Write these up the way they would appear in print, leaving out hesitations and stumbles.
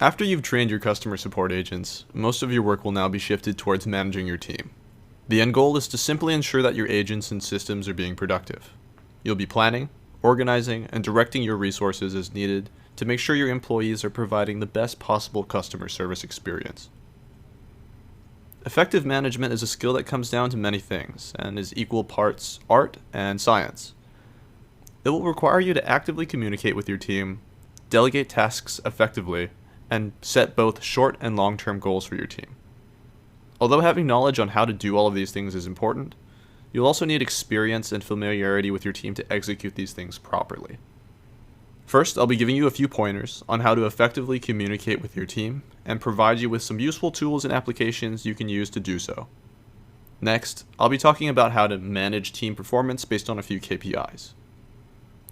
After you've trained your customer support agents, most of your work will now be shifted towards managing your team. The end goal is to simply ensure that your agents and systems are being productive. You'll be planning, organizing, and directing your resources as needed to make sure your employees are providing the best possible customer service experience. Effective management is a skill that comes down to many things and is equal parts art and science. It will require you to actively communicate with your team, delegate tasks effectively, and set both short and long-term goals for your team. Although having knowledge on how to do all of these things is important, you'll also need experience and familiarity with your team to execute these things properly. First, I'll be giving you a few pointers on how to effectively communicate with your team and provide you with some useful tools and applications you can use to do so. Next, I'll be talking about how to manage team performance based on a few KPIs.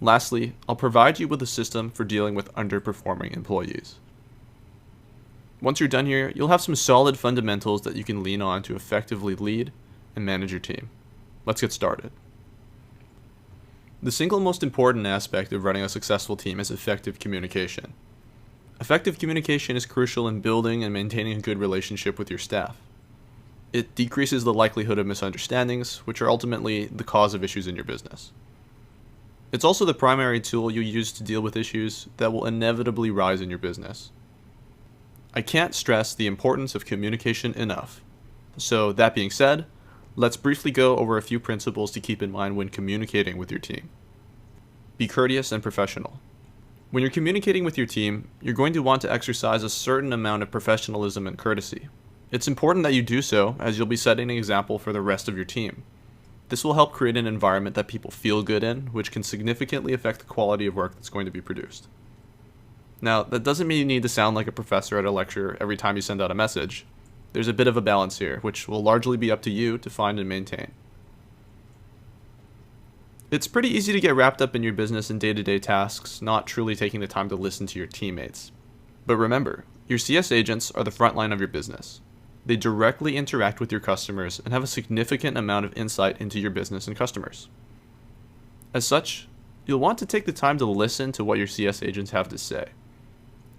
Lastly, I'll provide you with a system for dealing with underperforming employees. Once you're done here, you'll have some solid fundamentals that you can lean on to effectively lead and manage your team. Let's get started. The single most important aspect of running a successful team is effective communication. Effective communication is crucial in building and maintaining a good relationship with your staff. It decreases the likelihood of misunderstandings, which are ultimately the cause of issues in your business. It's also the primary tool you use to deal with issues that will inevitably rise in your business. I can't stress the importance of communication enough. So that being said, let's briefly go over a few principles to keep in mind when communicating with your team. Be courteous and professional. When you're communicating with your team, you're going to want to exercise a certain amount of professionalism and courtesy. It's important that you do so, as you'll be setting an example for the rest of your team. This will help create an environment that people feel good in, which can significantly affect the quality of work that's going to be produced. Now, that doesn't mean you need to sound like a professor at a lecture every time you send out a message. There's a bit of a balance here, which will largely be up to you to find and maintain. It's pretty easy to get wrapped up in your business and day-to-day tasks, not truly taking the time to listen to your teammates. But remember, your CS agents are the front line of your business. They directly interact with your customers and have a significant amount of insight into your business and customers. As such, you'll want to take the time to listen to what your CS agents have to say.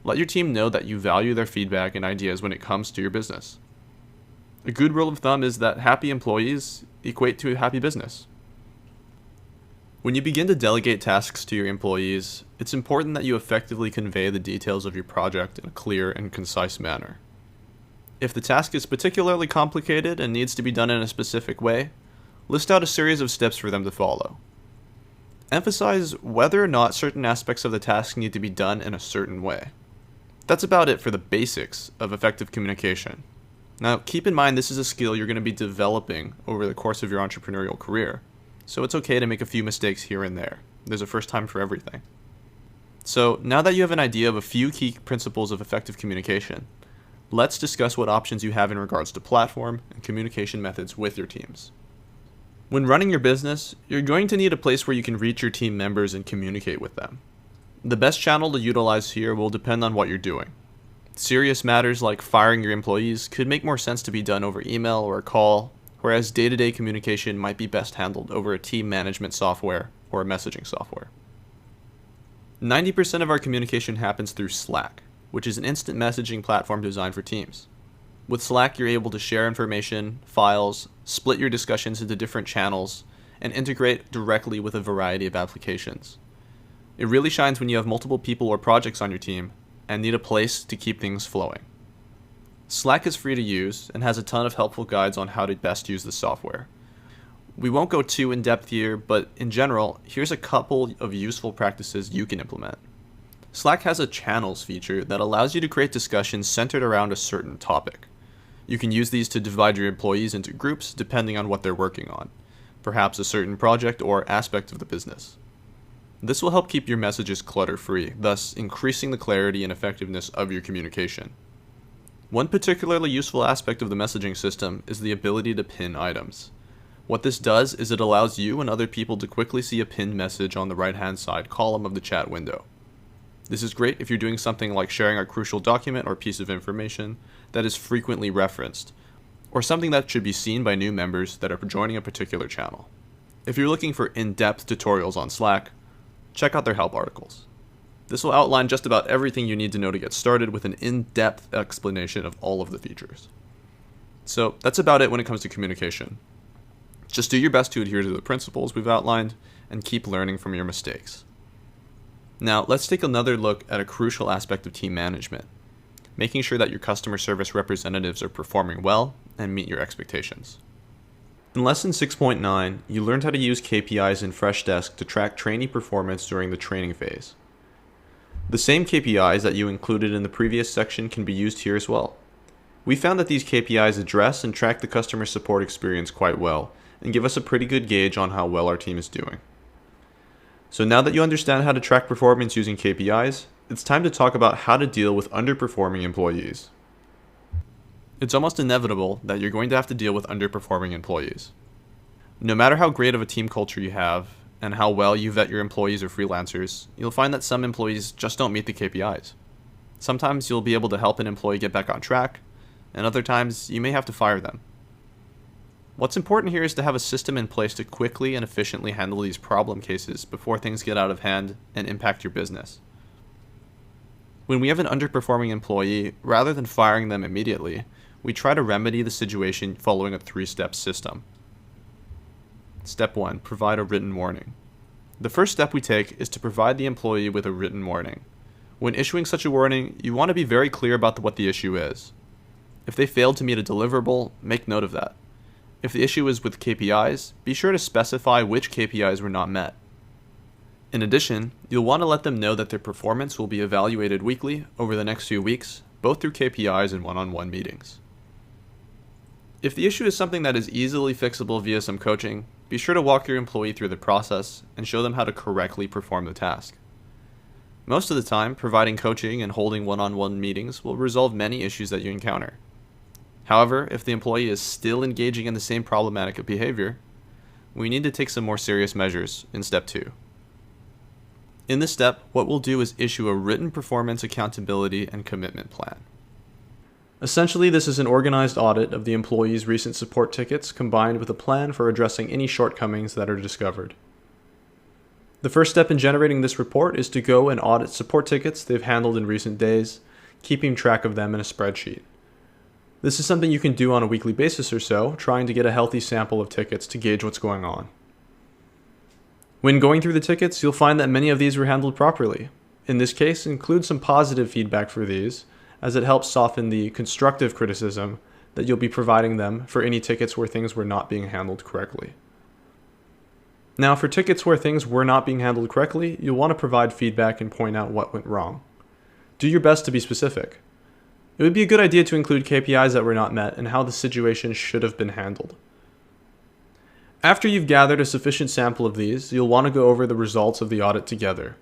Let your team know that you value their feedback and ideas when it comes to your business. A good rule of thumb is that happy employees equate to a happy business. When you begin to delegate tasks to your employees, it's important that you effectively convey the details of your project in a clear and concise manner. If the task is particularly complicated and needs to be done in a specific way, list out a series of steps for them to follow. Emphasize whether or not certain aspects of the task need to be done in a certain way. That's about it for the basics of effective communication. Now, keep in mind this is a skill you're going to be developing over the course of your entrepreneurial career, so it's okay to make a few mistakes here and there. There's a first time for everything. So, now that you have an idea of a few key principles of effective communication, let's discuss what options you have in regards to platform and communication methods with your teams. When running your business, you're going to need a place where you can reach your team members and communicate with them. The best channel to utilize here will depend on what you're doing. Serious matters like firing your employees could make more sense to be done over email or a call, whereas day-to-day communication might be best handled over a team management software or a messaging software. 90% of our communication happens through Slack, which is an instant messaging platform designed for teams. With Slack, you're able to share information, files, split your discussions into different channels, and integrate directly with a variety of applications. It really shines when you have multiple people or projects on your team and need a place to keep things flowing. Slack is free to use and has a ton of helpful guides on how to best use the software. We won't go too in-depth here, but in general, here's a couple of useful practices you can implement. Slack has a channels feature that allows you to create discussions centered around a certain topic. You can use these to divide your employees into groups depending on what they're working on, perhaps a certain project or aspect of the business. This will help keep your messages clutter-free, thus increasing the clarity and effectiveness of your communication. One particularly useful aspect of the messaging system is the ability to pin items. What this does is it allows you and other people to quickly see a pinned message on the right-hand side column of the chat window. This is great if you're doing something like sharing a crucial document or piece of information that is frequently referenced, or something that should be seen by new members that are joining a particular channel. If you're looking for in-depth tutorials on Slack, check out their help articles. This will outline just about everything you need to know to get started with an in-depth explanation of all of the features. So that's about it when it comes to communication. Just do your best to adhere to the principles we've outlined and keep learning from your mistakes. Now, let's take another look at a crucial aspect of team management, making sure that your customer service representatives are performing well and meet your expectations. In Lesson 6.9, you learned how to use KPIs in Freshdesk to track trainee performance during the training phase. The same KPIs that you included in the previous section can be used here as well. We found that these KPIs address and track the customer support experience quite well and give us a pretty good gauge on how well our team is doing. So now that you understand how to track performance using KPIs, it's time to talk about how to deal with underperforming employees. It's almost inevitable that you're going to have to deal with underperforming employees. No matter how great of a team culture you have, and how well you vet your employees or freelancers, you'll find that some employees just don't meet the KPIs. Sometimes you'll be able to help an employee get back on track, and other times you may have to fire them. What's important here is to have a system in place to quickly and efficiently handle these problem cases before things get out of hand and impact your business. When we have an underperforming employee, rather than firing them immediately, we try to remedy the situation following a 3-step system. Step 1. Provide a written warning. The first step we take is to provide the employee with a written warning. When issuing such a warning, you want to be very clear about what the issue is. If they failed to meet a deliverable, make note of that. If the issue is with KPIs, be sure to specify which KPIs were not met. In addition, you'll want to let them know that their performance will be evaluated weekly over the next few weeks, both through KPIs and one-on-one meetings. If the issue is something that is easily fixable via some coaching, be sure to walk your employee through the process and show them how to correctly perform the task. Most of the time, providing coaching and holding one-on-one meetings will resolve many issues that you encounter. However, if the employee is still engaging in the same problematic behavior, we need to take some more serious measures in Step 2. In this step, what we'll do is issue a written performance accountability and commitment plan. Essentially, this is an organized audit of the employee's recent support tickets combined with a plan for addressing any shortcomings that are discovered. The first step in generating this report is to go and audit support tickets they've handled in recent days, keeping track of them in a spreadsheet. This is something you can do on a weekly basis or so, trying to get a healthy sample of tickets to gauge what's going on. When going through the tickets, you'll find that many of these were handled properly. In this case, include some positive feedback for these, as it helps soften the constructive criticism that you'll be providing them for any tickets where things were not being handled correctly. Now, for tickets where things were not being handled correctly, you'll want to provide feedback and point out what went wrong. Do your best to be specific. It would be a good idea to include KPIs that were not met and how the situation should have been handled. After you've gathered a sufficient sample of these, you'll want to go over the results of the audit together.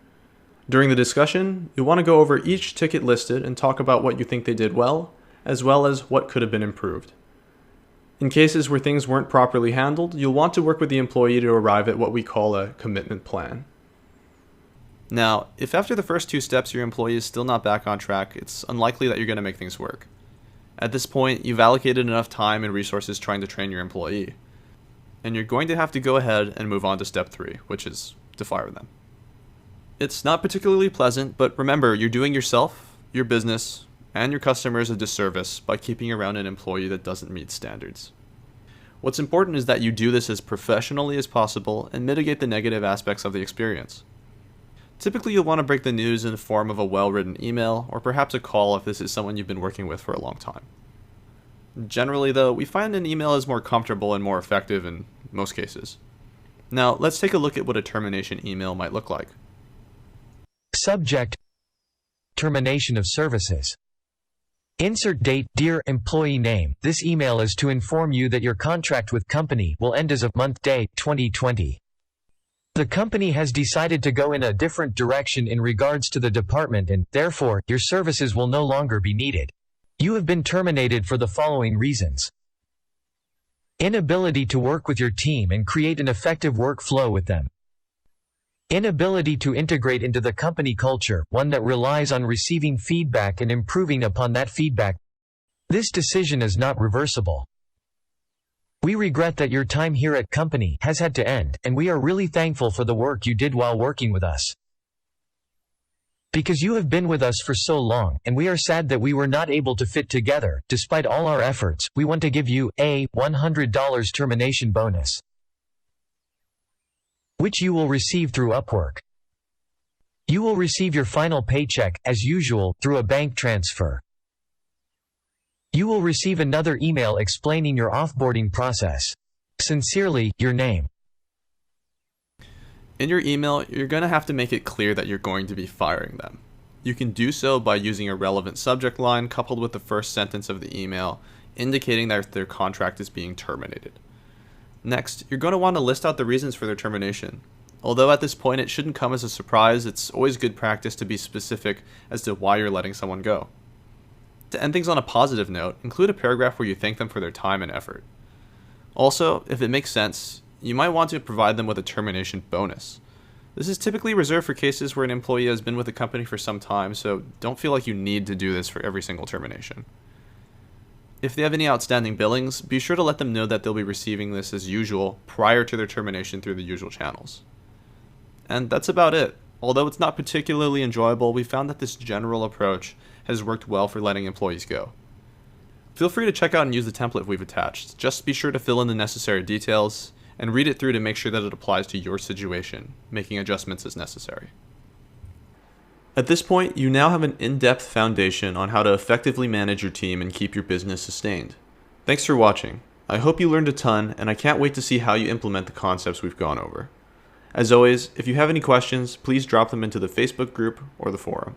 During the discussion, you'll want to go over each ticket listed and talk about what you think they did well as what could have been improved. In cases where things weren't properly handled, you'll want to work with the employee to arrive at what we call a commitment plan. Now, if after the first 2 steps your employee is still not back on track, it's unlikely that you're going to make things work. At this point, you've allocated enough time and resources trying to train your employee, and you're going to have to go ahead and move on to Step 3, which is to fire them. It's not particularly pleasant, but remember, you're doing yourself, your business, and your customers a disservice by keeping around an employee that doesn't meet standards. What's important is that you do this as professionally as possible and mitigate the negative aspects of the experience. Typically, you'll want to break the news in the form of a well-written email or perhaps a call if this is someone you've been working with for a long time. Generally, though, we find an email is more comfortable and more effective in most cases. Now, let's take a look at what a termination email might look like. Subject: Termination of services. Insert date: Dear employee name. This email is to inform you that your contract with company will end as of month day 2020. The company has decided to go in a different direction in regards to the department and, therefore, your services will no longer be needed. You have been terminated for the following reasons: inability to work with your team and create an effective workflow with them. Inability to integrate into the company culture, one that relies on receiving feedback and improving upon that feedback. This decision is not reversible. We regret that your time here at company has had to end, and we are really thankful for the work you did while working with us. Because you have been with us for so long, and we are sad that we were not able to fit together, despite all our efforts, we want to give you a $100 termination bonus, which you will receive through Upwork. You will receive your final paycheck, as usual, through a bank transfer. You will receive another email explaining your offboarding process. Sincerely, your name. In your email, you're going to have to make it clear that you're going to be firing them. You can do so by using a relevant subject line coupled with the first sentence of the email, indicating that their contract is being terminated. Next, you're going to want to list out the reasons for their termination. Although at this point it shouldn't come as a surprise, it's always good practice to be specific as to why you're letting someone go. To end things on a positive note, include a paragraph where you thank them for their time and effort. Also, if it makes sense, you might want to provide them with a termination bonus. This is typically reserved for cases where an employee has been with the company for some time, so don't feel like you need to do this for every single termination. If they have any outstanding billings, be sure to let them know that they'll be receiving this as usual prior to their termination through the usual channels. And that's about it. Although it's not particularly enjoyable, we found that this general approach has worked well for letting employees go. Feel free to check out and use the template we've attached. Just be sure to fill in the necessary details and read it through to make sure that it applies to your situation, making adjustments as necessary. At this point, you now have an in-depth foundation on how to effectively manage your team and keep your business sustained. Thanks for watching. I hope you learned a ton, and I can't wait to see how you implement the concepts we've gone over. As always, if you have any questions, please drop them into the Facebook group or the forum.